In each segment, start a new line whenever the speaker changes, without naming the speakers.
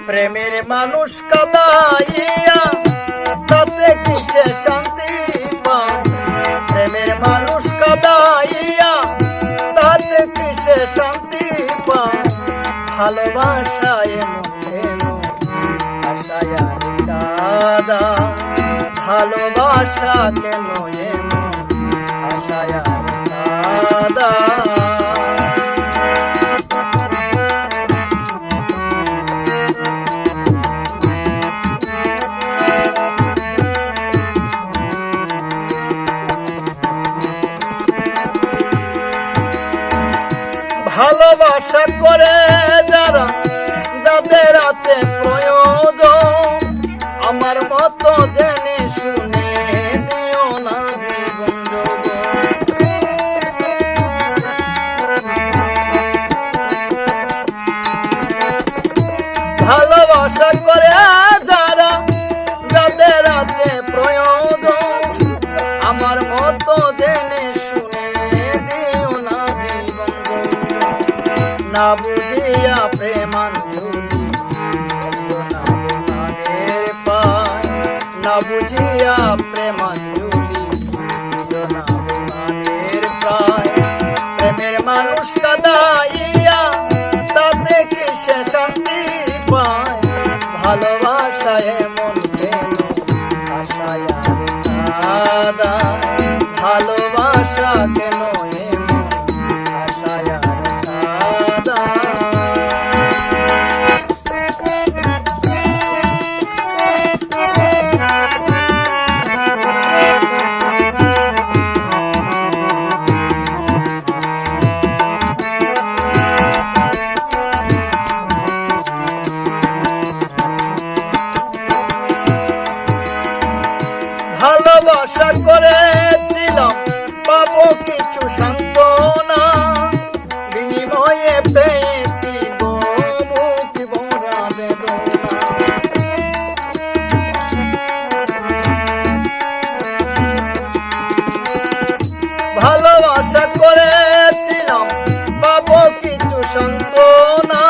প্রেমের মানুষ কাঁদাইয়া তাতে কিসে শান্তি পায়। প্রেমের মানুষ কাঁদাইয়া তাতে কিসে শান্তি পায়। ভালোবাসায় মন আশায় কাদা, ভালোবাসা কেন এমন আশায় কাদা। ভালোবাসা করে যারা, যাদের আছে প্রয়োজন, আমার মতো জেনে শুনে দিও না জীবন যোগন। ভালোবাসা করে যারা, যাদের আছে প্রয়োজন, আমার মতো জেনে শুনে দিও না জীবন যোগন। না বুঝিয়া প্রেমাঞ্জলি না পায়, না বুঝিয়া প্রেমাঞ্জলি না পায়। প্রেমের মানুষ কাঁদাইয়া তাতে কিসে শান্তি পায়। ভালোবাসায় মন কেন আশায় কাদা, ভালোবাসা কেন এমন আশায় কাদা। ভালোবাসা করেছিলাম পাবো কিছু সান্ত্বনা, বিনিময়ে পেয়েছি বুক ভরা বেদনা। ভালোবাসা করেছিলাম পাবো কিছু সান্ত্বনা,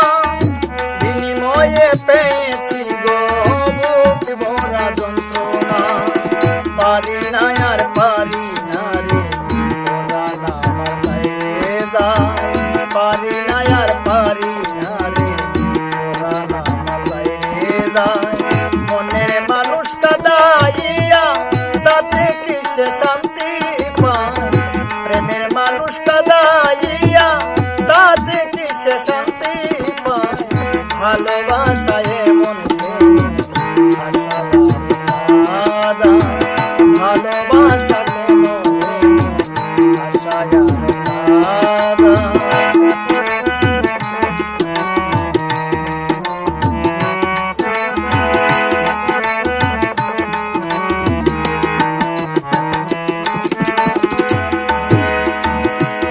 বিনিময়ে পেয়েছি বুক ভরা যন্ত্রণা। পারি না আর পারি না রে তোরা না বাঁচাইয়ে যায়। পারি না আর পারি না রে তোরা না বাঁচাইয়ে যায়। মনের মানুষ কাঁদাইয়া তাতে কিসে শান্তি পায়। প্রেমের মানুষ কাঁদাইয়া তাতে কিসে শান্তি পায়। ভালোবাসায় মন কাদা, ভালোবাসা কেন আশায় কাদা।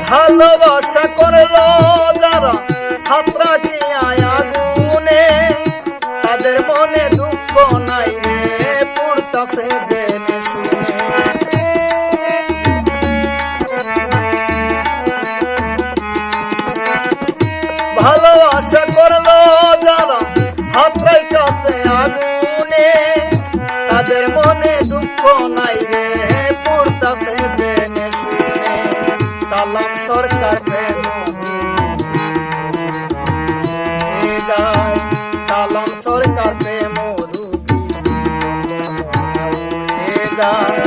ভালোবাসা করলো যারা হাত রাখিয়া আগুনে, তাদের মনে দুঃখ নাই রে পড়তাছে জেনে শুনে। ভালোবাসা করলো যারা হাত রাখিয়াছে আগুনে, তাদের মনে দুঃখ নাই রে পড়তাছে জেনে শুনে। সালাম সরকার প্রেম যায়, সালাম সরকার প্রেম যায়।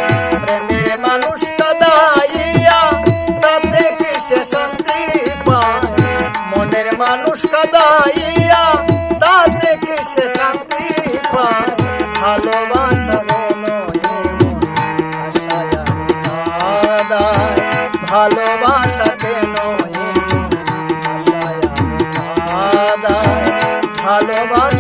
প্রেমের মানুষ কাঁদাইয়া তাতে কিসে শান্তি পায়। মনের মানুষ কাঁদাইয়া তাতে কিসে শান্তি পায়। ভালোবাসা আশায় কাদা, ভালোবাসা কেন আশায় কাদা। ভালোবাসা